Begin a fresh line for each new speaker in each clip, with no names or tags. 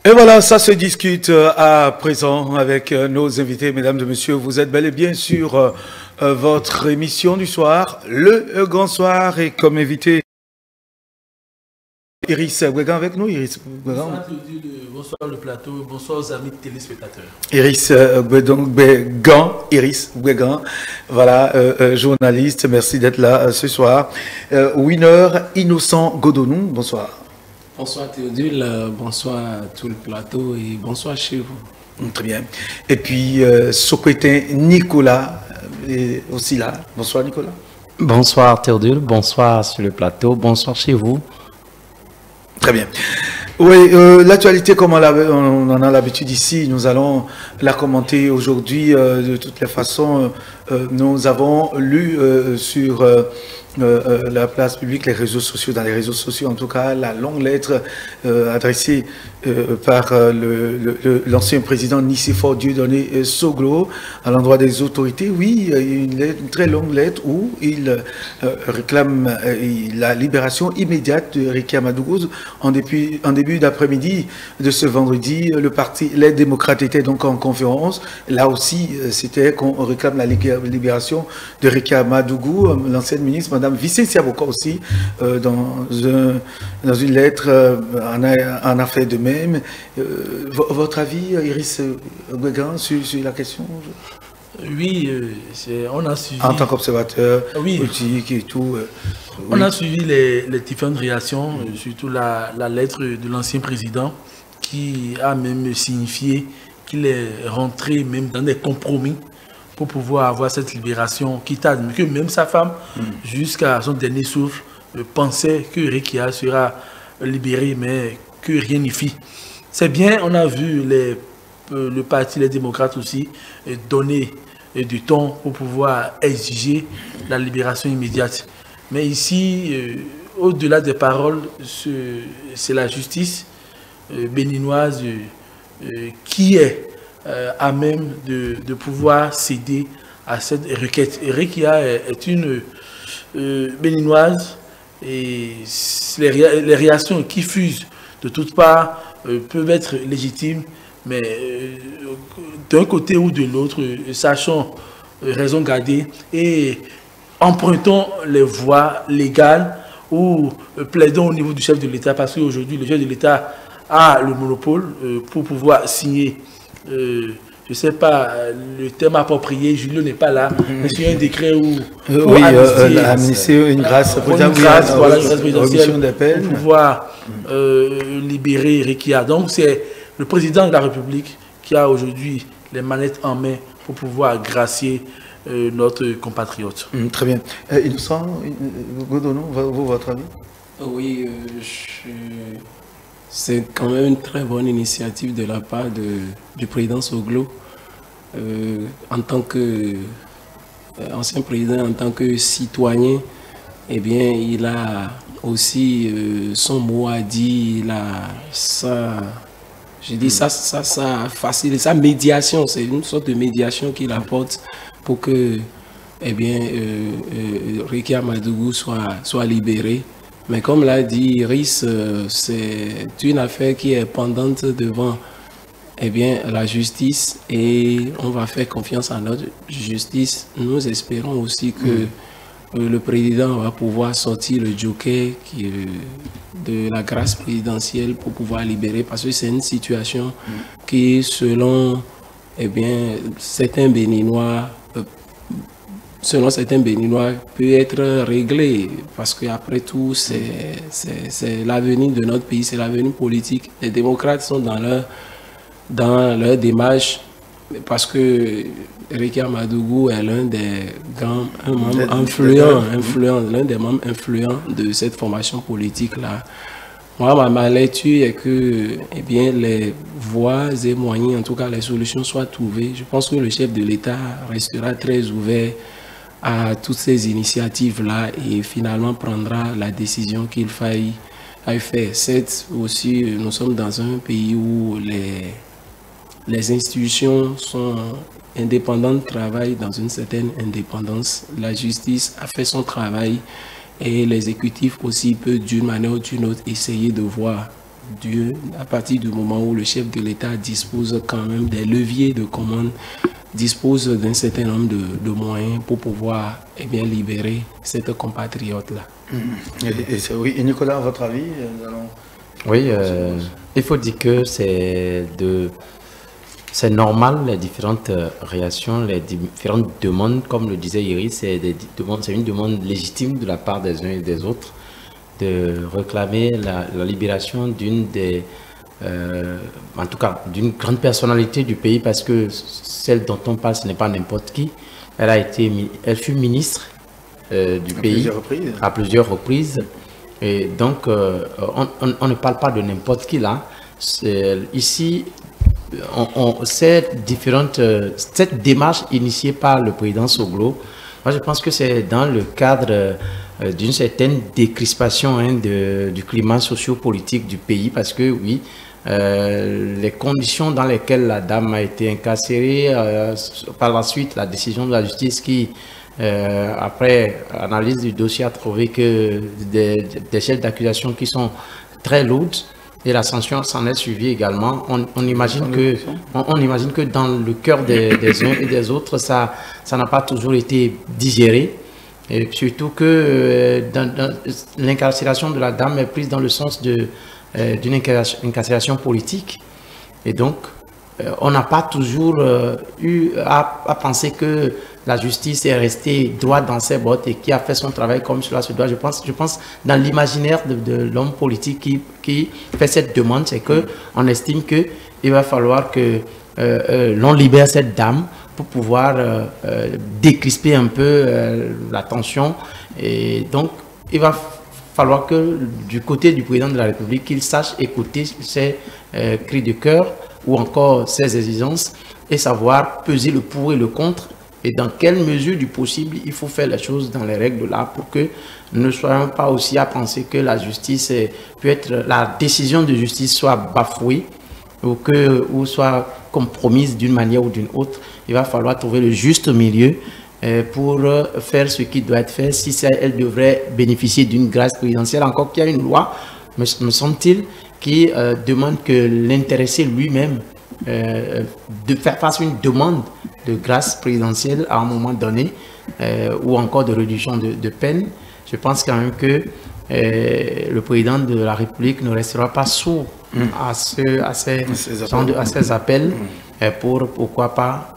Et voilà, ça se discute à présent avec nos invités, mesdames et messieurs. Vous êtes bel et bien sur votre émission du soir, le Grand Soir, et comme invité, Iris Gouegan avec nous. Iris Gouegan.
Bonsoir le plateau, bonsoir aux amis téléspectateurs.
Iris Gouegan, voilà, journaliste, merci d'être là ce soir. Winner Innocent Godonou, bonsoir.
Bonsoir Théodule, bonsoir à tout le plateau et bonsoir chez vous.
Très bien. Et puis Sokwetin Nicolas est aussi là. Bonsoir Nicolas.
Bonsoir Théodule, bonsoir sur le plateau, bonsoir chez vous.
Très bien. Oui, l'actualité, comme on en a l'habitude ici, nous allons la commenter aujourd'hui de toutes les façons. Nous avons lu sur la place publique, les réseaux sociaux, dans les réseaux sociaux en tout cas, la longue lettre adressée par l'ancien président Nicéphore Dieudonné Soglo à l'endroit des autorités. Oui, une très longue lettre où il réclame la libération immédiate de Ricky Amadougou. En début d'après-midi de ce vendredi, le parti Les Démocrates était donc en conférence. Là aussi, c'était qu'on réclame la libération de Ricky Amadougou, l'ancienne ministre, Madame Vicentia Boka aussi, dans une lettre, en a fait de même. Votre avis, Iris Gouegan, sur la question?
Oui, on a suivi...
En tant qu'observateur
politique
et tout.
On a suivi les différentes réactions, surtout la lettre de l'ancien président, qui a même signifié qu'il est rentré même dans des compromis pour pouvoir avoir cette libération, quitte à que même sa femme, jusqu'à son dernier souffle, pensait que Rikia sera libéré, mais que rien n'y fit. C'est bien, on a vu le parti Les Démocrates aussi donner du temps pour pouvoir exiger la libération immédiate. Mais ici, au-delà des paroles, c'est la justice béninoise qui est à même de pouvoir céder à cette requête. Rikia est une béninoise et les réactions qui fusent de toutes parts peuvent être légitimes, mais d'un côté ou de l'autre, sachons raison garder et empruntons les voies légales ou plaidons au niveau du chef de l'État, parce qu'aujourd'hui, le chef de l'État a le monopole pour pouvoir signer, je ne sais pas le terme approprié, Julio n'est pas là, mais sur un décret où...
amnistier une grâce
présidentielle pour pouvoir libérer Rikia. Donc c'est le président de la République qui a aujourd'hui les manettes en main pour pouvoir gracier notre compatriote.
Très bien. Innocent Godonou, votre avis?
Oui, c'est quand même une très bonne initiative de la part du président Soglo. En tant que ancien président, en tant que citoyen, eh bien, il a aussi son mot à dire, il a ça... Je dis ça facilite, sa médiation, c'est une sorte de médiation qu'il apporte pour que, eh bien, Ricky Amadougou soit libéré. Mais comme l'a dit Iris, c'est une affaire qui est pendante devant, eh bien, la justice, et on va faire confiance à notre justice. Nous espérons aussi que le président va pouvoir sortir le joker de la grâce présidentielle pour pouvoir libérer, parce que c'est une situation qui, selon certains Béninois, peut être réglée, parce qu'après tout, c'est l'avenir de notre pays, c'est l'avenir politique. Les démocrates sont dans leur démarche, parce que Ricky Amadougou est l'un des grands membres l'un des membres influents de cette formation politique-là. Moi, ma lecture est que les voies et moyens, en tout cas les solutions, soient trouvées. Je pense que le chef de l'État restera très ouvert à toutes ces initiatives-là et finalement prendra la décision qu'il faille faire. C'est aussi, nous sommes dans un pays où les institutions sont indépendantes, travaillent dans une certaine indépendance. La justice a fait son travail et l'exécutif aussi peut d'une manière ou d'une autre essayer de voir à partir du moment où le chef de l'État dispose quand même des leviers de commande, dispose d'un certain nombre de moyens pour pouvoir libérer cette compatriote-là.
Oui, et Nicolas, à votre avis
Oui, il faut dire que c'est normal, les différentes réactions, les différentes demandes, comme le disait Iris, c'est une demande légitime de la part des uns et des autres de réclamer la libération en tout cas, d'une grande personnalité du pays, parce que celle dont on parle, ce n'est pas n'importe qui. Elle fut ministre du pays à plusieurs reprises. Et donc, on ne parle pas de n'importe qui là. Ici, cette démarche initiée par le président Soglo, moi je pense que c'est dans le cadre d'une certaine décrispation du climat socio-politique du pays, parce que oui, les conditions dans lesquelles la dame a été incarcérée, par la suite la décision de la justice qui, après analyse du dossier, a trouvé que des chefs d'accusation qui sont très lourdes, et la sanction s'en est suivie également. On imagine que dans le cœur des uns et des autres, ça n'a pas toujours été digéré. Et surtout que l'incarcération de la dame est prise dans le sens d'une incarcération politique. Et donc, on n'a pas toujours eu à penser que la justice est restée droite dans ses bottes et qui a fait son travail comme cela se doit. Je pense dans l'imaginaire de l'homme politique qui fait cette demande, c'est qu'on estime qu'il va falloir que l'on libère cette dame pour pouvoir décrisper un peu la tension. Et donc, il va falloir que du côté du président de la République, qu'il sache écouter ses cris de cœur ou encore ses exigences et savoir peser le pour et le contre, et dans quelle mesure du possible il faut faire les choses dans les règles de l'art pour que nous ne soyons pas aussi à penser que la justice la décision de justice soit bafouée ou soit compromise d'une manière ou d'une autre. Il va falloir trouver le juste milieu pour faire ce qui doit être fait. Si elle devrait bénéficier d'une grâce présidentielle, encore qu'il y a une loi, me semble-t-il, qui demande que l'intéressé lui-même de faire face à une demande de grâce présidentielle à un moment donné ou encore de réduction de peine. Je pense quand même que le président de la République ne restera pas sourd à ces appels pour, pourquoi pas,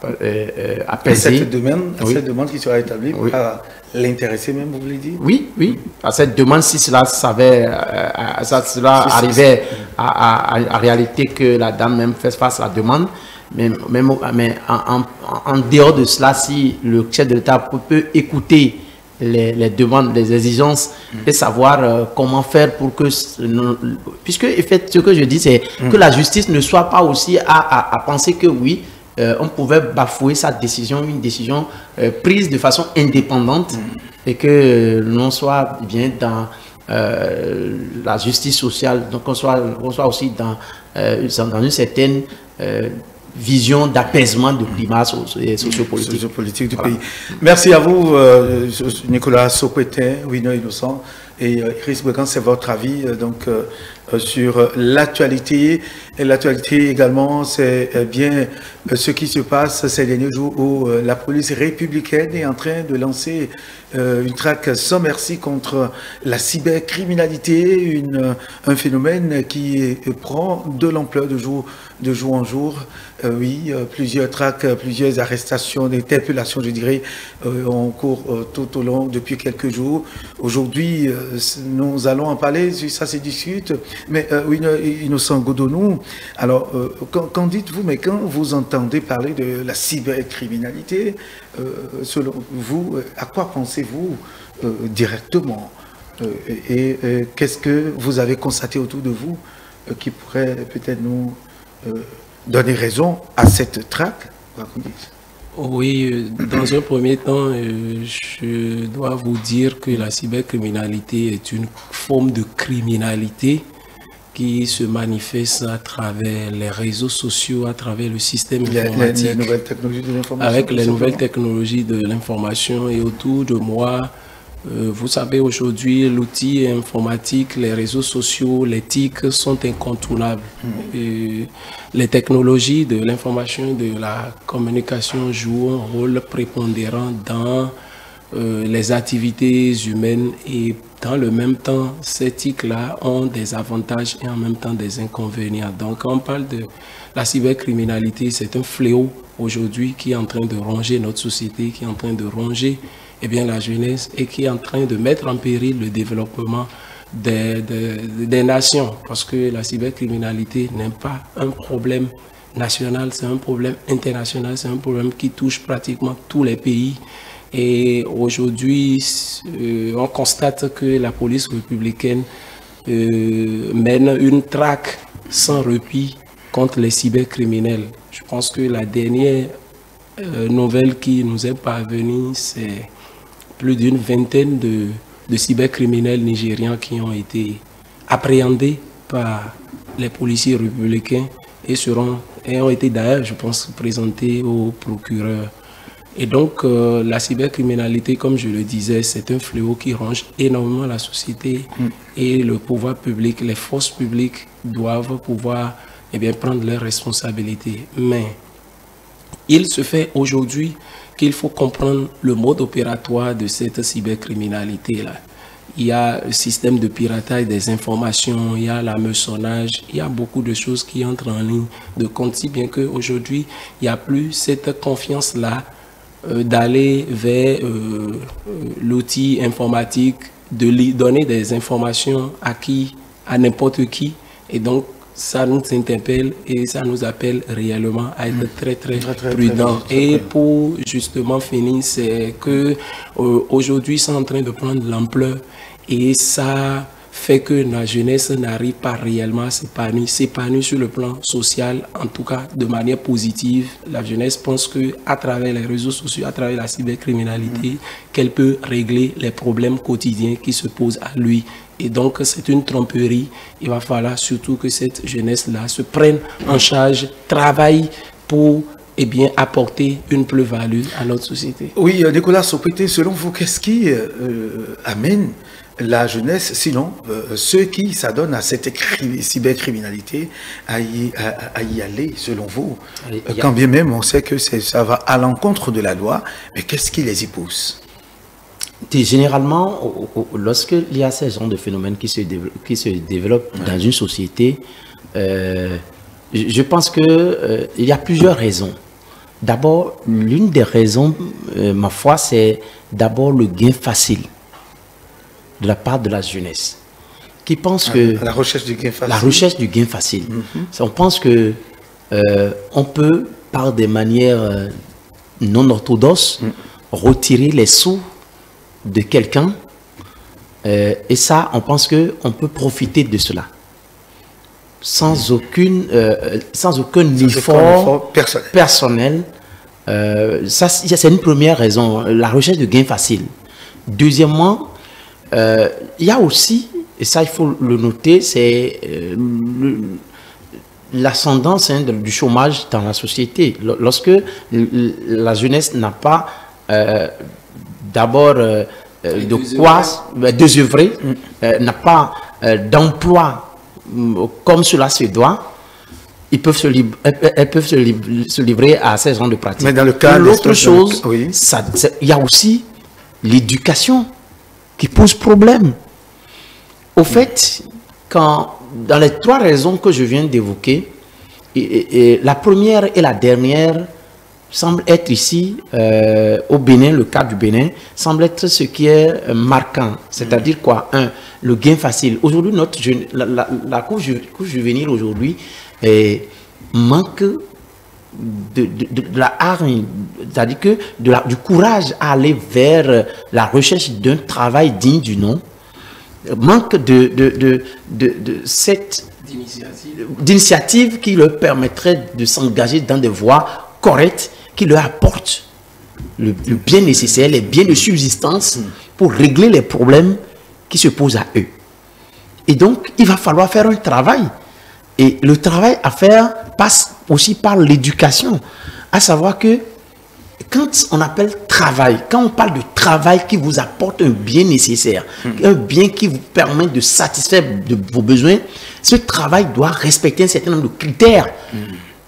apaiser.
Cette demande qui sera établie par l'intéressé même, vous voulez dire? Oui,
à cette demande, si cela arrivait à réalité que la dame même fasse face à la demande, mais en dehors de cela, si le chef de l'État peut écouter les demandes, les exigences et savoir comment faire pour que, puisque en fait, ce que je dis, c'est que la justice ne soit pas aussi à penser que oui, on pouvait bafouer sa décision, une décision prise de façon indépendante et que l'on soit bien dans la justice sociale, donc on soit aussi dans une certaine vision d'apaisement du climat sociopolitique
du pays. Merci à vous, Nicolas Sokwete, Wino Innocent et Iris Bouegan, c'est votre avis sur l'actualité. Et l'actualité également, c'est bien ce qui se passe ces derniers jours où la police républicaine est en train de lancer une traque sans merci contre la cybercriminalité, un phénomène qui prend de l'ampleur de jour en jour. Plusieurs traques, plusieurs arrestations, interpellations, je dirais, en cours tout au long depuis quelques jours. Aujourd'hui, nous allons en parler, ça se discute. Mais Innocent Godonou, alors, qu'en dites-vous, mais quand vous entendez parler de la cybercriminalité, selon vous, à quoi pensez-vous directement et qu'est-ce que vous avez constaté autour de vous qui pourrait peut-être nous donner raison à cette traque?
Oui, dans un premier temps, je dois vous dire que la cybercriminalité est une forme de criminalité qui se manifeste à travers les réseaux sociaux, à travers le système informatique,
les nouvelles technologies de l'information,
avec les nouvelles technologies de l'information. Et autour de moi, Vous savez, aujourd'hui, l'outil informatique, les réseaux sociaux, les TIC sont incontournables. Les technologies de l'information et de la communication jouent un rôle prépondérant dans les activités humaines, et dans le même temps, ces TIC-là ont des avantages et en même temps des inconvénients. Donc, quand on parle de la cybercriminalité, c'est un fléau aujourd'hui qui est en train de ronger notre société, qui est en train de ronger la jeunesse et qui est en train de mettre en péril le développement des nations. Parce que la cybercriminalité n'est pas un problème national, c'est un problème international, c'est un problème qui touche pratiquement tous les pays. Et aujourd'hui, on constate que la police républicaine mène une traque sans répit contre les cybercriminels. Je pense que la dernière nouvelle qui nous est parvenue, c'est plus d'une vingtaine de cybercriminels nigérians qui ont été appréhendés par les policiers républicains et ont été d'ailleurs, je pense, présentés au procureur. Et donc, la cybercriminalité, comme je le disais, c'est un fléau qui ronge énormément la société et le pouvoir public, les forces publiques doivent pouvoir prendre leurs responsabilités. Mais il se fait aujourd'hui qu'il faut comprendre le mode opératoire de cette cybercriminalité-là. Il y a le système de piratage des informations, il y a l'hameçonnage, il y a beaucoup de choses qui entrent en ligne de compte, si bien qu'aujourd'hui, il n'y a plus cette confiance-là d'aller vers l'outil informatique, de donner des informations à n'importe qui. Et donc, ça nous interpelle et ça nous appelle réellement à être très prudents. Et pour justement finir, c'est que aujourd'hui, c'est en train de prendre l'ampleur et ça fait que la jeunesse n'arrive pas réellement à s'épanouir sur le plan social, en tout cas de manière positive. La jeunesse pense qu'à travers les réseaux sociaux, à travers la cybercriminalité, qu'elle peut régler les problèmes quotidiens qui se posent à lui. Et donc, c'est une tromperie. Il va falloir surtout que cette jeunesse-là se prenne en charge, travaille pour apporter une plus-value à notre société.
Oui, Nicolas Sopete, selon vous, qu'est-ce qui amène la jeunesse, sinon ceux qui s'adonnent à cette cybercriminalité, à y aller, selon vous? Quand bien même on sait que ça va à l'encontre de la loi, mais qu'est-ce qui les y pousse?
Généralement, lorsqu'il y a ce genre de phénomène qui se développe dans une société, je pense qu'il y a plusieurs raisons. D'abord, l'une des raisons, ma foi, c'est d'abord le gain facile de la part de la jeunesse, qui pense que
la recherche du gain facile.
La recherche du gain facile. On pense que on peut, par des manières non orthodoxes, retirer les sous de quelqu'un, et ça, on pense que on peut profiter de cela sans aucun effort personnel. Ça, c'est une première raison, la recherche de gain facile. Deuxièmement, il y a aussi, et ça il faut le noter, c'est l'ascendance du chômage dans la société. Lorsque la jeunesse n'a pas d'abord de quoi désœuvrer, n'a pas d'emploi comme cela se doit, elles peuvent se livrer à ces genres de pratiques.
Mais dans le cas
l'autre chose, il y a aussi l'éducation qui pose problème. Au fait, dans les trois raisons que je viens d'évoquer, la première et la dernière semblent être ici, au Bénin, le cas du Bénin, semble être ce qui est marquant. C'est-à-dire quoi? Le gain facile. Aujourd'hui, la couche juvénile aujourd'hui manque de la hargne, c'est-à-dire que du courage à aller vers la recherche d'un travail digne du nom, manque de cette d'initiative qui leur permettrait de s'engager dans des voies correctes qui leur apportent le bien nécessaire, les biens de subsistance pour régler les problèmes qui se posent à eux. Et donc, il va falloir faire un travail. Et le travail à faire passe aussi par l'éducation. À savoir que quand on appelle travail, quand on parle de travail qui vous apporte un bien nécessaire, un bien qui vous permet de satisfaire de vos besoins, ce travail doit respecter un certain nombre de critères.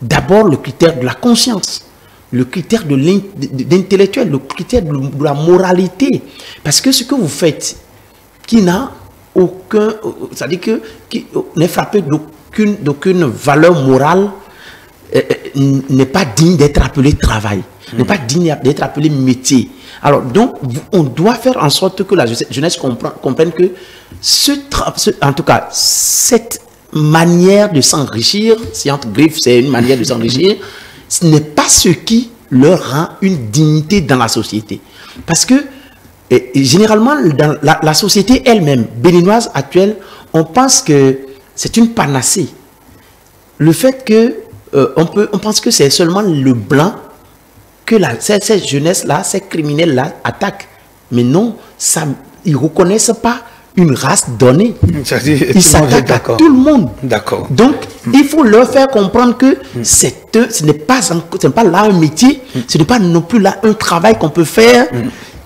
D'abord, le critère de la conscience, le critère de l'intellectuel, le critère de la moralité. Parce que ce que vous faites, qui n'a aucun, c'est-à-dire qui n'est frappé d'aucune valeur morale, n'est pas digne d'être appelé travail, n'est pas digne d'être appelé métier. Alors donc, on doit faire en sorte que la jeunesse comprenne que en tout cas, cette manière de s'enrichir, si entre griffes c'est une manière de s'enrichir, ce n'est pas ce qui leur rend une dignité dans la société. Parce que généralement, dans la société elle-même, béninoise actuelle, on pense que c'est une panacée. Le fait que on pense que c'est seulement le blanc que cette jeunesse-là, ces criminels-là attaquent. Mais non, ils ne reconnaissent pas une race donnée. Ils s'attaquent à tout le monde.
D'accord.
Donc, il faut leur faire comprendre que ce n'est pas là un métier, ce n'est pas non plus là un travail qu'on peut faire.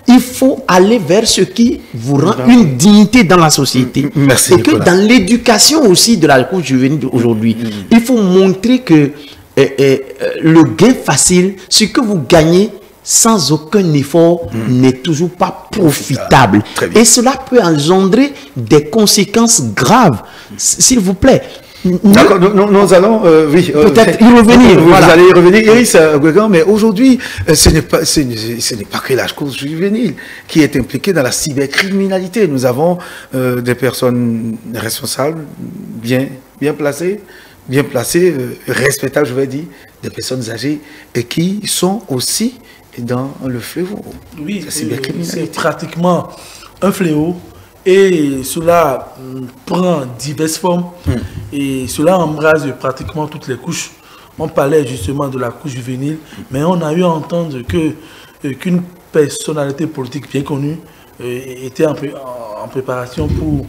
Il faut aller vers ce qui vous rend une dignité dans la société.
Merci,
et que dans l'éducation aussi de la couche juvénile aujourd'hui, il faut montrer que le gain facile, ce que vous gagnez sans aucun effort, n'est toujours pas profitable. Et cela peut engendrer des conséquences graves. S'il vous plaît.
D'accord, nous allons, oui.
Peut-être y revenir.
Vous allez y revenir, Iris, mais aujourd'hui, ce n'est pas que la cause juvénile qui est impliquée dans la cybercriminalité. Nous avons des personnes responsables, bien placées, respectables, je vais dire, des personnes âgées et qui sont aussi dans le fléau.
Oui, c'est pratiquement un fléau. Et cela prend diverses formes et cela embrase pratiquement toutes les couches. On parlait justement de la couche juvénile, mais on a eu à entendre qu'une personnalité politique bien connue était en préparation pour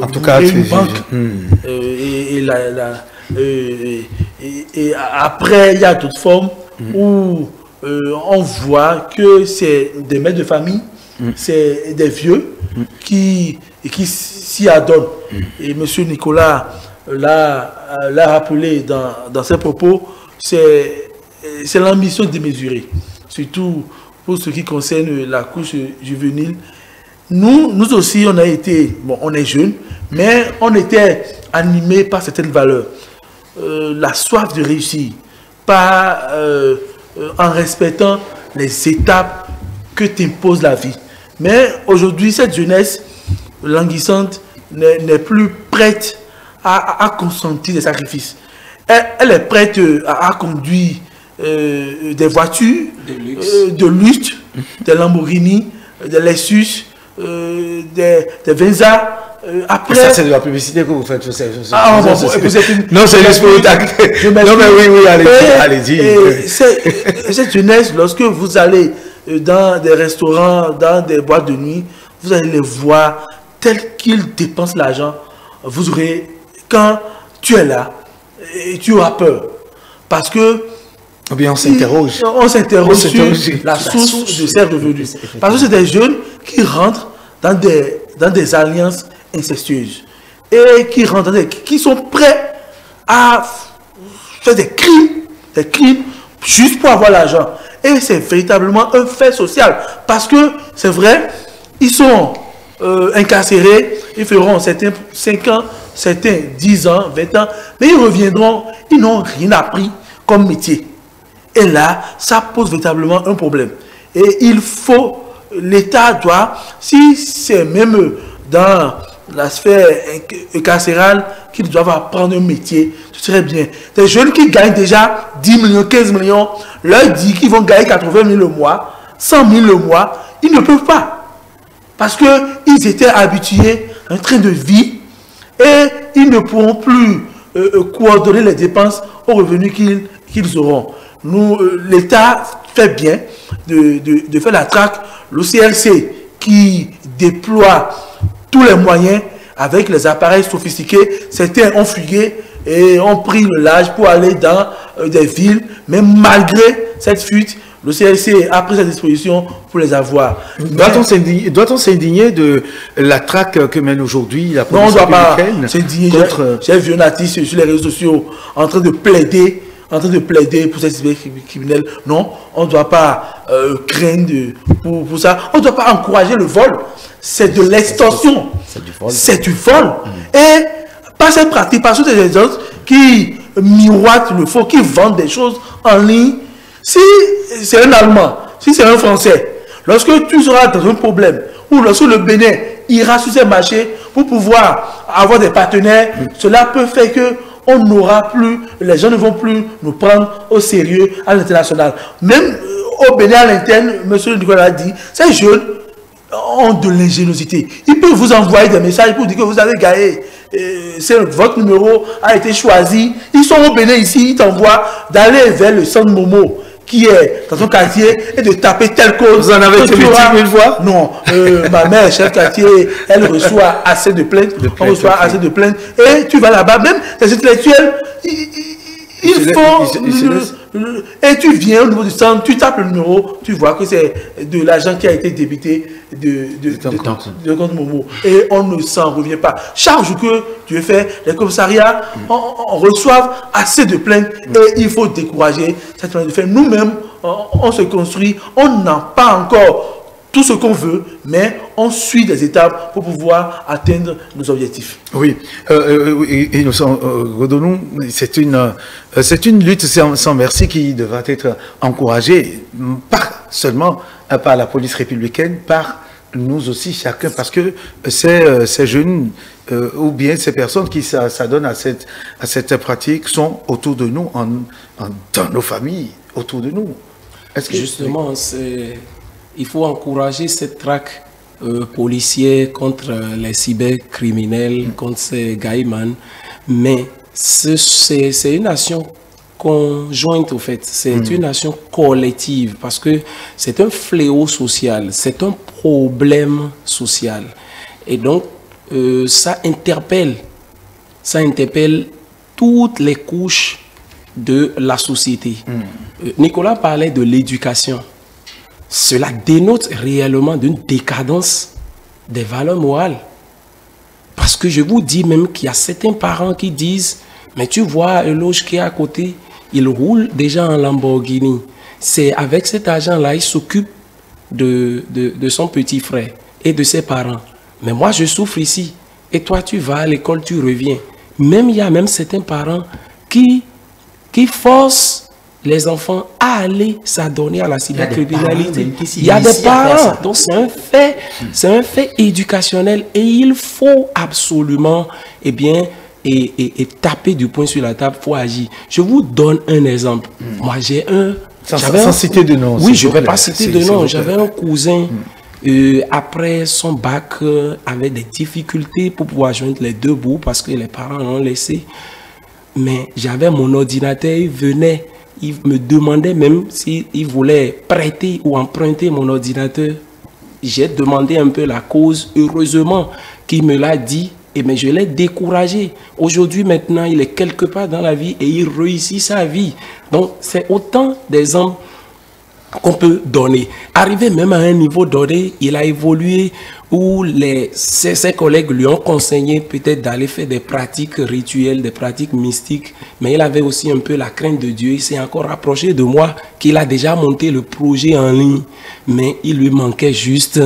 en tout cas,
une banque. Et après, il y a d'autres formes où on voit que c'est des mères de famille, c'est des vieux qui s'y adonnent. Et M. Nicolas l'a rappelé dans ses propos, c'est l'ambition démesurée, surtout pour ce qui concerne la couche juvénile. Nous aussi, on a été, bon, on est jeunes, mais on était animés par certaines valeurs. La soif de réussir, en respectant les étapes que t'impose la vie. Mais aujourd'hui, cette jeunesse languissante n'est plus prête à consentir des sacrifices. Elle est prête à conduire des voitures de luxe, des Lamborghini, des Lexus, des Venza. Après...
Ça, c'est de la publicité que vous faites. Non, c'est juste pour vous taquer. Non, mais oui, allez-y.
Cette jeunesse, lorsque vous allez dans des restaurants, dans des boîtes de nuit, vous allez les voir tels qu'ils dépensent l'argent. Vous aurez, quand tu es là, et tu auras peur. Parce que
ou bien on s'interroge.
On s'interroge sur la source de ces revenus. Parce que c'est des jeunes qui rentrent dans des alliances incestueuses et qui sont prêts à faire des crimes juste pour avoir l'argent. Et c'est véritablement un fait social. Parce que, c'est vrai, ils sont incarcérés, ils feront certains 5 ans, certains 10 ans, 20 ans, mais ils reviendront, ils n'ont rien appris comme métier. Et là, ça pose véritablement un problème. Et il faut, l'État doit, si c'est même dans la sphère carcérale qu'ils doivent apprendre un métier, ce serait bien. Des jeunes qui gagnent déjà 10 millions, 15 millions, leur dit qu'ils vont gagner 80 000 le mois, 100 000 le mois, ils ne peuvent pas. Parce qu'ils étaient habitués à un train de vie et ils ne pourront plus coordonner les dépenses aux revenus qu'ils auront. L'État fait bien de faire la traque. Le CRC qui déploie tous les moyens avec les appareils sophistiqués. Certains ont fugué et ont pris le large pour aller dans des villes. Mais malgré cette fuite, Le CLC a pris sa disposition pour les avoir.
Doit-on s'indigner de la traque que mène aujourd'hui la police?
Non, on ne doit pas
s'indigner
contre... J'ai vu un artiste sur les réseaux sociaux en train de plaider pour cette criminelle. Non, on ne doit pas craindre pour ça. On ne doit pas encourager le vol. C'est de l'extorsion. C'est du vol. Et par cette pratique, par toutes les autres qui miroitent le faux, qui vendent des choses en ligne. Si c'est un Allemand, si c'est un Français, lorsque tu seras dans un problème, ou lorsque le Bénin ira sur ces marchés pour pouvoir avoir des partenaires, cela peut faire que on n'aura plus, les gens ne vont plus nous prendre au sérieux à l'international. Même au Bénin à l'interne, M. Nicolas a dit, ces jeunes ont de l'ingéniosité. Ils peuvent vous envoyer des messages pour dire que vous avez gagné. Votre numéro a été choisi. Ils sont au Bénin ici, ils t'envoient d'aller vers le centre Momo qui est dans ton quartier et de taper telle cause.
Vous en avez été victime une fois?
Non. Ma mère, chef quartier, elle reçoit assez de plaintes. On reçoit assez de plaintes. Et tu vas là-bas, même les intellectuels, ils font... Et tu viens au niveau du centre, tu tapes le numéro, tu vois que c'est de l'argent qui a été débité de compte Momo. Et on ne s'en revient pas. Chaque jour que tu fais, les commissariats on reçoit assez de plaintes et il faut décourager cette manière de faire. Nous-mêmes, on se construit, on n'a pas encore tout ce qu'on veut, mais on suit des étapes pour pouvoir atteindre nos objectifs.
Oui, et nous sommes, redonnons, c'est une lutte sans merci qui devra être encouragée, pas seulement par la police républicaine, par nous aussi, chacun, parce que ces jeunes ou bien ces personnes qui s'adonnent à cette pratique sont autour de nous, dans nos familles, autour de nous.
Justement, il faut encourager cette traque policière contre les cybercriminels, contre ces gaïmans, mais c'est une action conjointe au fait, c'est une action collective parce que c'est un fléau social, c'est un problème social et donc ça interpelle toutes les couches de la société. Nicolas parlait de l'éducation. Cela dénote réellement d'une décadence des valeurs morales. Parce que je vous dis même qu'il y a certains parents qui disent « Mais tu vois, le loge qui est à côté, il roule déjà en Lamborghini. C'est avec cet argent-là, il s'occupe de son petit frère et de ses parents. Mais moi, je souffre ici. Et toi, tu vas à l'école, tu reviens. » Même il y a même certains parents qui forcent les enfants à aller s'adonner à la cybercriminalité. Il y a des parents. Donc c'est un fait éducationnel et il faut absolument et taper du poing sur la table, il faut agir. Je vous donne un exemple. Moi j'ai
sans citer de nom.
Oui, je ne vais pas citer de nom. J'avais un cousin après son bac avait des difficultés pour pouvoir joindre les deux bouts parce que les parents l'ont laissé. Mais j'avais mon ordinateur, il venait. Il me demandait même s'il voulait prêter ou emprunter mon ordinateur. J'ai demandé un peu la cause. Heureusement qu'il me l'a dit, mais je l'ai découragé. Aujourd'hui, maintenant, il est quelque part dans la vie et il réussit sa vie. Donc, c'est autant d'exemples qu'on peut donner. Arrivé même à un niveau donné, il a évolué où ses collègues lui ont conseillé peut-être d'aller faire des pratiques rituelles, des pratiques mystiques, mais il avait aussi un peu la crainte de Dieu. Il s'est encore rapproché de moi, qu'il a déjà monté le projet en ligne, mais il lui manquait juste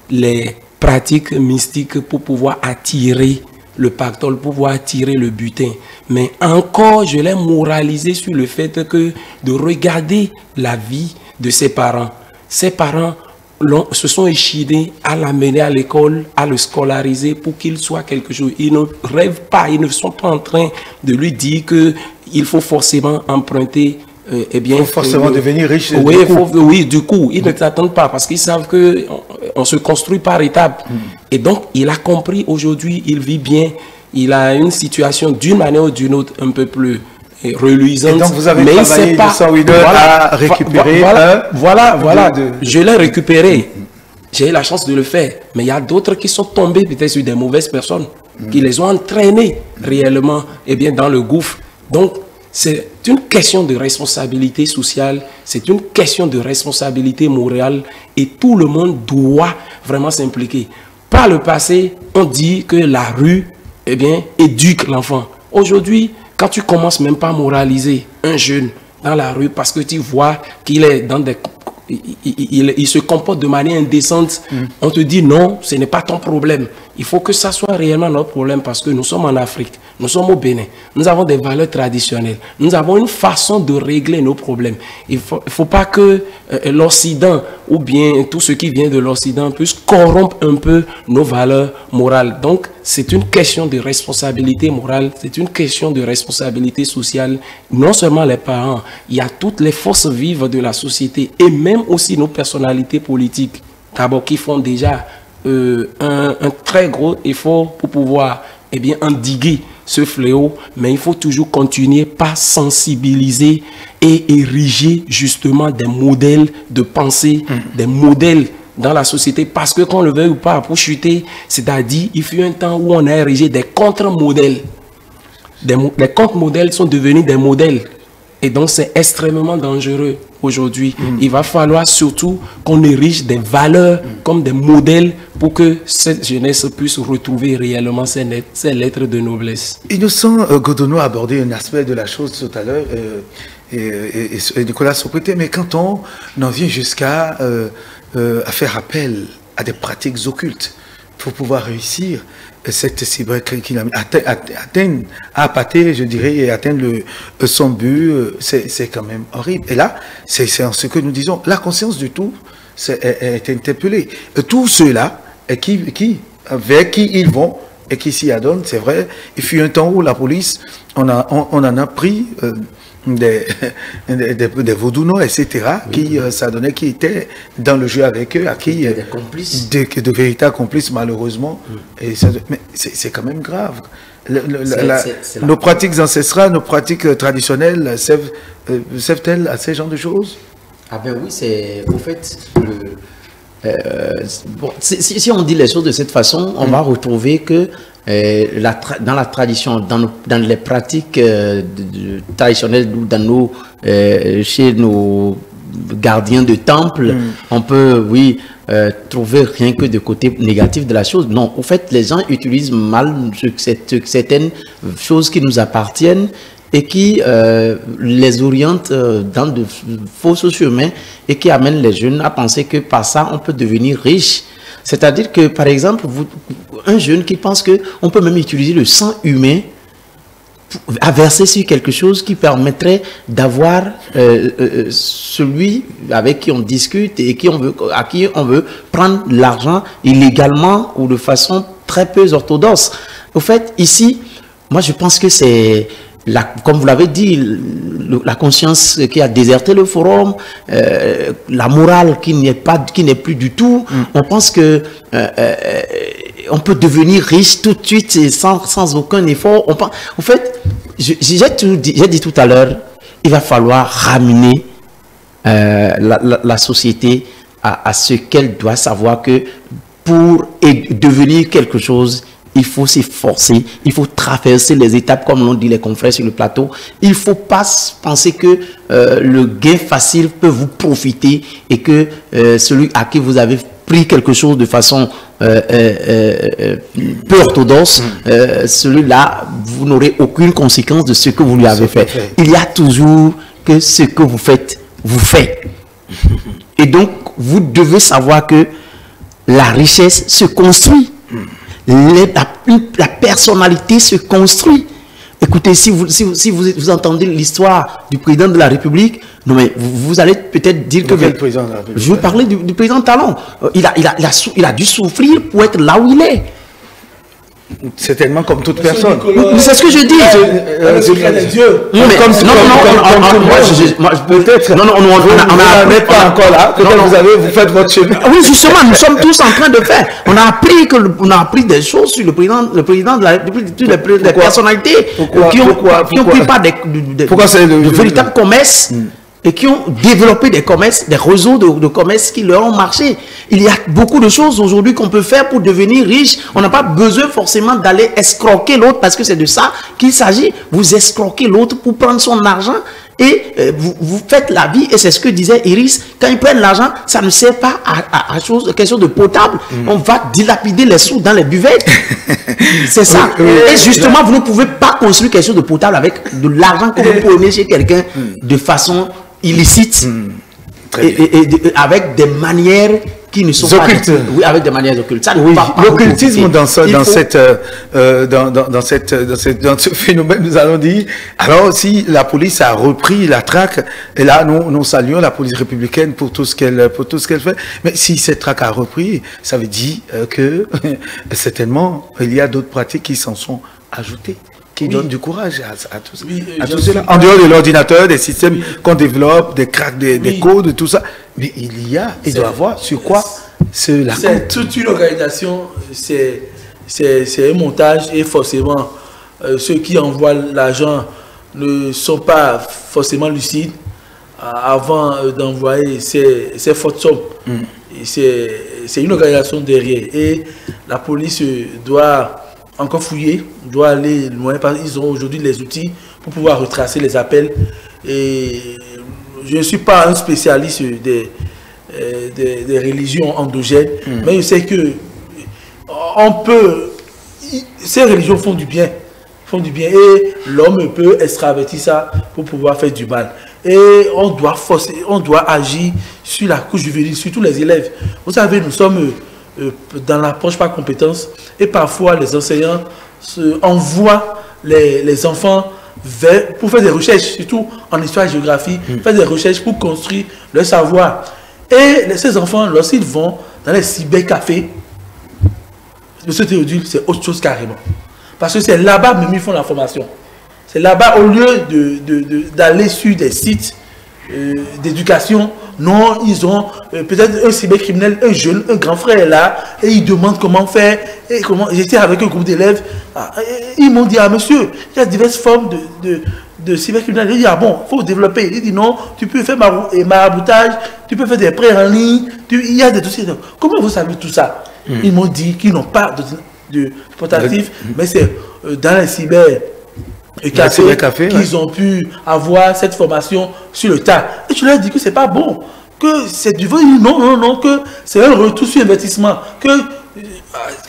les pratiques mystiques pour pouvoir attirer le pactole, pour pouvoir attirer le butin. Mais encore, je l'ai moralisé sur le fait que de regarder la vie de ses parents. Ses parents se sont échinés à l'amener à l'école, à le scolariser pour qu'il soit quelque chose. Ils ne rêvent pas, ils ne sont pas en train de lui dire qu'il faut forcément emprunter.
Il faut forcément devenir riche.
Oui, du coup, ils ne t'attendent pas parce qu'ils savent qu'on se construit par étapes. Et donc, il a compris aujourd'hui, il vit bien, il a une situation d'une manière ou d'une autre un peu plus reluisante.
Et donc vous avez travaillé de 108 heures à récupérer
Voilà. Je l'ai récupéré. J'ai eu la chance de le faire. Mais il y a d'autres qui sont tombés peut-être sur des mauvaises personnes qui les ont entraînés réellement dans le gouffre. Donc, c'est une question de responsabilité sociale, c'est une question de responsabilité morale et tout le monde doit vraiment s'impliquer. Par le passé, on dit que la rue, eh bien, éduque l'enfant. Aujourd'hui, quand tu commences même pas à moraliser un jeune dans la rue parce que tu vois qu'il est dans des... Il se comporte de manière indécente, on te dit non, ce n'est pas ton problème. Il faut que ça soit réellement notre problème parce que nous sommes en Afrique, nous sommes au Bénin, nous avons des valeurs traditionnelles, nous avons une façon de régler nos problèmes. Il faut pas que l'Occident ou bien tout ce qui vient de l'Occident puisse corrompre un peu nos valeurs morales. Donc, c'est une question de responsabilité morale, c'est une question de responsabilité sociale. Non seulement les parents, il y a toutes les forces vives de la société et même aussi nos personnalités politiques, d'abord qui font déjà un très gros effort pour pouvoir endiguer ce fléau, mais il faut toujours continuer par sensibiliser et ériger justement des modèles de pensée, des modèles dans la société, parce que qu'on le veuille ou pas, pour chuter, c'est-à-dire il fut un temps où on a érigé des contre-modèles. Les contre-modèles sont devenus des modèles. Et donc, c'est extrêmement dangereux aujourd'hui. Il va falloir surtout qu'on érige des valeurs comme des modèles pour que cette jeunesse puisse retrouver réellement ses lettres de noblesse.
Innocent Godono a abordé un aspect de la chose tout à l'heure, et Nicolas Sopreté, mais quand on en vient jusqu'à faire appel à des pratiques occultes pour pouvoir réussir cette cible qui atteindre, je dirais, et atteindre son but, c'est quand même horrible. Et là, c'est ce que nous disons, la conscience du tout est interpellée. Tous ceux-là, vers qui ils vont et qui s'y adonnent, c'est vrai, il fut un temps où la police, on en a pris des vaudounois, etc., qui s'adonnaient, qui étaient dans le jeu avec eux, à qui
des complices,
de véritables complices, malheureusement. Et mais c'est quand même grave. Nos pratiques ancestrales, nos pratiques traditionnelles servent-elles à ces genres de choses?
Ah ben oui, c'est au fait bon, si on dit les choses de cette façon, on va retrouver que dans la tradition, dans les pratiques traditionnelles, chez nos gardiens de temple, on peut, oui, trouver rien que de côté négatif de la chose. Non, au fait, les gens utilisent mal certaines choses qui nous appartiennent et qui les orientent dans de fausses chemins et qui amènent les jeunes à penser que par ça, on peut devenir riche. C'est-à-dire que, par exemple, un jeune qui pense qu'on peut même utiliser le sang humain à verser sur quelque chose qui permettrait d'avoir celui avec qui on discute et à qui on veut prendre l'argent illégalement ou de façon très peu orthodoxe. Au fait, ici, moi je pense que c'est... comme vous l'avez dit, la conscience qui a déserté le forum, la morale qui n'est plus du tout. On pense que on peut devenir riche tout de suite et sans aucun effort. En fait, j'ai dit tout à l'heure, il va falloir ramener la société à ce qu'elle doit savoir que pour devenir quelque chose, il faut s'efforcer, il faut traverser les étapes comme l'ont dit les confrères sur le plateau. Il ne faut pas penser que le gain facile peut vous profiter et que celui à qui vous avez pris quelque chose de façon peu orthodoxe, celui-là, vous n'aurez aucune conséquence de ce que vous lui avez fait. Il y a toujours que ce que vous faites, vous faites. Et donc, vous devez savoir que la richesse se construit. La personnalité se construit. Écoutez, si vous entendez l'histoire du président de la République, non mais vous allez peut-être dire que... Je veux parler du président Talon. Il a dû souffrir pour être là où il est.
C'est tellement comme toute personne.
C'est ce que je dis.
On n'est pas encore là. Vous faites votre chemin.
Oui, justement, nous sommes tous en train de faire. On a appris des choses sur le président de la République, des personnalités qui ont pris part de véritables commerces et qui ont développé des commerces, des réseaux de commerce qui leur ont marché. Il y a beaucoup de choses aujourd'hui qu'on peut faire pour devenir riche. On n'a pas besoin forcément d'aller escroquer l'autre parce que c'est de ça qu'il s'agit. Vous escroquez l'autre pour prendre son argent et vous faites la vie. Et c'est ce que disait Iris. Quand ils prennent l'argent, ça ne sert pas à quelque chose de potable. On va dilapider les sous dans les buvettes. C'est ça. Et justement, vous ne pouvez pas construire quelque chose de potable avec de l'argent que vous prenez chez quelqu'un de façon illicite et avec des manières qui ne sont
occultes.
Pas oui, avec des manières occultes.
L'occultisme dans ce phénomène, nous allons dire. Alors si la police a repris la traque, et là nous saluons la police républicaine pour tout ce qu'elle fait. Mais si cette traque a repris, ça veut dire que certainement il y a d'autres pratiques qui s'en sont ajoutées, qui donnent du courage à tous, à tout cela. En dehors de l'ordinateur, des systèmes qu'on développe, des cracks, des codes, tout ça. Mais il doit y avoir sur quoi
c'est toute une organisation, c'est un montage et forcément ceux qui envoient l'argent ne sont pas forcément lucides avant d'envoyer ces fortes sommes. C'est une organisation derrière et la police doit encore fouiller, doit aller loin parce qu'ils ont aujourd'hui les outils pour pouvoir retracer les appels. Et je ne suis pas un spécialiste des religions endogènes, mais je sais que ces religions font du bien et l'homme peut extravertir ça pour pouvoir faire du mal. Et on doit agir sur la couche juvénile, sur tous les élèves. Vous savez, nous sommes dans l'approche par compétence et parfois les enseignants envoient les enfants pour faire des recherches, surtout en histoire et géographie, faire des recherches pour construire leur savoir. Et ces enfants, lorsqu'ils vont dans les cybercafés, M. Théodule, c'est autre chose carrément. Parce que c'est là-bas même ils font la formation. C'est là-bas, au lieu d'aller sur des sites d'éducation, non, ils ont peut-être un cybercriminel, un jeune, un grand frère là, et ils demandent comment faire. Et comment. J'étais avec un groupe d'élèves, ils m'ont dit, monsieur, il y a diverses formes de cybercriminel. J'ai dit, bon, il faut développer. Il dit, non, tu peux faire maraboutage, tu peux faire des prêts en ligne, il y a des dossiers. Comment vous savez tout ça? Ils m'ont dit qu'ils n'ont pas de portatif, mais c'est dans les cybercafés qu'ils ont pu avoir cette formation sur le tas. Et je leur ai dit que c'est pas bon, que c'est du vrai. Non, que c'est un retour sur investissement, que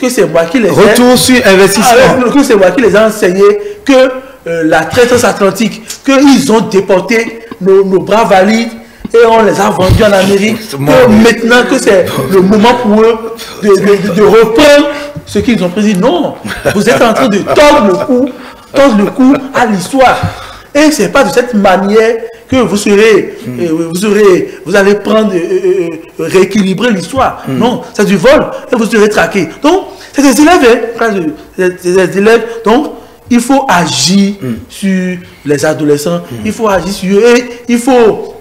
c'est moi qui les ai...
Retour sur investissement.
Que c'est moi qui les ai enseignés, que la traite transatlantique, qu'ils ont déporté nos bras valides et on les a vendus en Amérique, que maintenant que c'est le moment pour eux de reprendre ce qu'ils ont pris. Non, vous êtes en train de tordre le cou à l'histoire. Et ce n'est pas de cette manière que vous allez prendre, rééquilibrer l'histoire. Non, c'est du vol et vous serez traqué. Donc, c'est des élèves, donc il faut agir sur les adolescents, il faut agir sur eux et il faut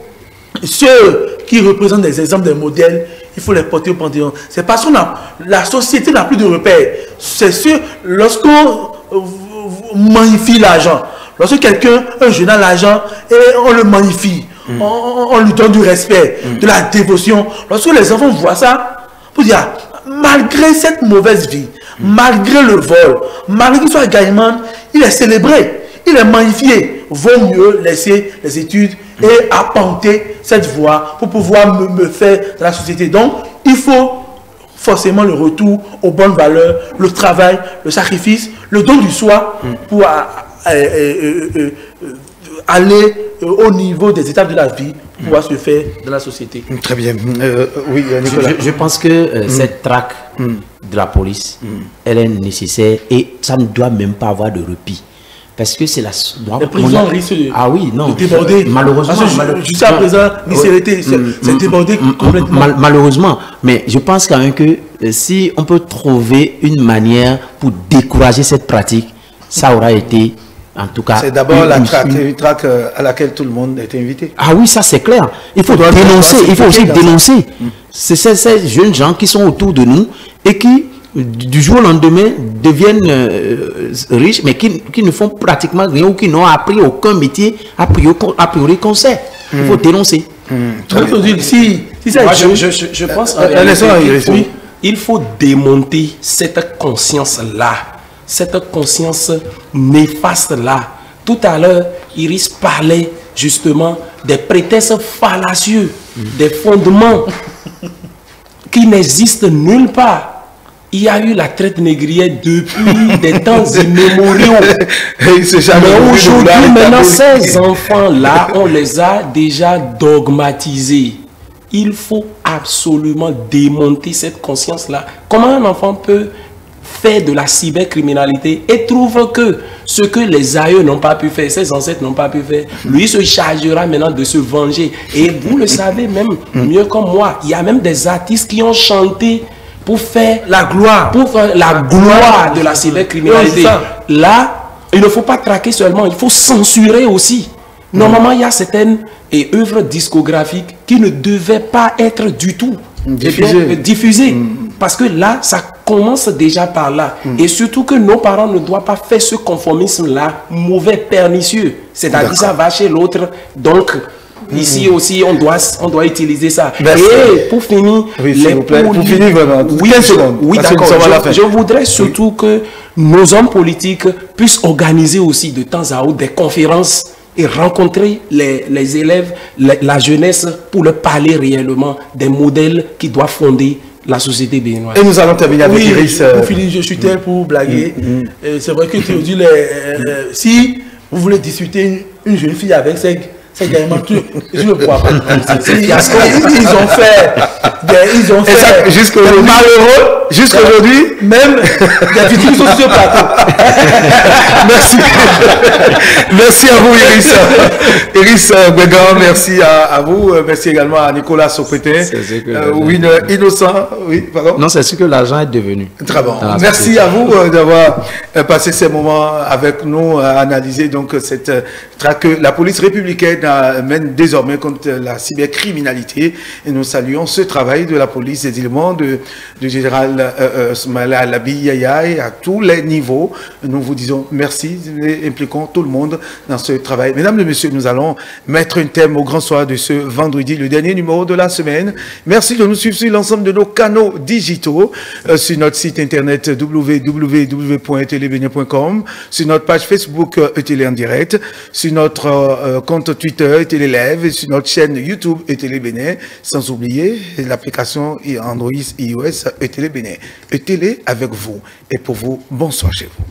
ceux qui représentent des exemples, des modèles, il faut les porter au panthéon. C'est parce que la société n'a plus de repères. C'est lorsqu'on magnifie l'argent, lorsque quelqu'un, un jeune a l'argent et on le magnifie, on lui donne du respect, de la dévotion. Lorsque les enfants voient ça, vous dire, malgré cette mauvaise vie, malgré le vol, malgré qu'il soit gagnant, il est célébré, il est magnifié. Vaut mieux laisser les études et appenter cette voie pour pouvoir me faire dans la société. Donc, il faut forcément le retour aux bonnes valeurs, le travail, le sacrifice, le don du soi pour aller au niveau des étapes de la vie pour pouvoir se faire dans la société.
Très bien. Oui, Nicolas.
Je pense que cette traque de la police, elle est nécessaire et ça ne doit même pas avoir de repli. Parce que c'est la...
Les prisons risquent de déborder.
Malheureusement.
Jusqu'à présent, c'est débordé complètement.
Malheureusement. Mais je pense quand même que si on peut trouver une manière pour décourager cette pratique, ça aura été, en tout cas...
C'est d'abord une traque à laquelle tout le monde est invité.
Ah oui, ça c'est clair. Il faut dénoncer, il faut aussi dénoncer. C'est ces jeunes gens qui sont autour de nous et qui... du jour au lendemain deviennent riches mais qui ne font pratiquement rien ou qui n'ont appris aucun métier a priori qu'on sait. Il faut dénoncer.
Si ça
Moi, je pense oui, il faut démonter cette conscience-là, cette conscience néfaste-là. Tout à l'heure, Iris parlait justement des prétextes fallacieux, des fondements qui n'existent nulle part. Il y a eu la traite négrière depuis des temps immémoriaux. Mais aujourd'hui, maintenant, ces enfants-là, on les a déjà dogmatisés. Il faut absolument démonter cette conscience-là. Comment un enfant peut faire de la cybercriminalité et trouve que ce que les aïeux n'ont pas pu faire, ses ancêtres n'ont pas pu faire, lui se chargera maintenant de se venger. Et vous le savez même mieux que moi, il y a même des artistes qui ont chanté pour faire la gloire, de la cybercriminalité. Là, il ne faut pas traquer seulement, il faut censurer aussi. Normalement, il y a certaines œuvres discographiques qui ne devaient pas être du tout diffusées. Parce que là, ça commence déjà par là. Et surtout que nos parents ne doivent pas faire ce conformisme-là mauvais, pernicieux. C'est-à-dire ça va chez l'autre. Donc, ici aussi, on doit utiliser ça.
Merci.
Et pour finir,
pour finir vraiment, 15 secondes.
Oui, d'accord. Je voudrais surtout que nos hommes politiques puissent organiser aussi de temps à autre des conférences et rencontrer les élèves, la jeunesse, pour leur parler réellement des modèles qui doivent fonder la société béninoise.
Et nous allons terminer avec Iris.
Pour finir, je suis tel pour blaguer. C'est vrai que tu dis, si vous voulez discuter une jeune fille avec ses gamins, je ne crois pas. Ils ont fait
jusqu'aujourd'hui, malheureux, jusqu'aujourd'hui, même
des vidéos sur ce plateau.
Merci. Merci à vous, Iris. Iris Guégan, merci à vous. Merci également à Nicolas Sopétin. Innocent. Oui, pardon.
Non, c'est ce que l'argent est devenu.
Très bon. Merci à vous d'avoir passé ces moments avec nous à analyser donc cette traque que la police républicaine mène désormais contre la cybercriminalité. Et nous saluons ce travail de la police, des éléments du général Smala Labi Yaya et à tous les niveaux. Nous vous disons merci et impliquons tout le monde dans ce travail. Mesdames et messieurs, nous allons mettre un thème au grand soir de ce vendredi, le dernier numéro de la semaine. Merci de nous suivre sur l'ensemble de nos canaux digitaux, sur notre site internet www.etelebene.com, sur notre page Facebook Etélé en direct, sur notre compte Twitter Etélé Live et sur notre chaîne YouTube Etélé Bénin, sans oublier l'application Android iOS Etélé Bénin. Etélé avec vous et pour vous, bonsoir chez vous.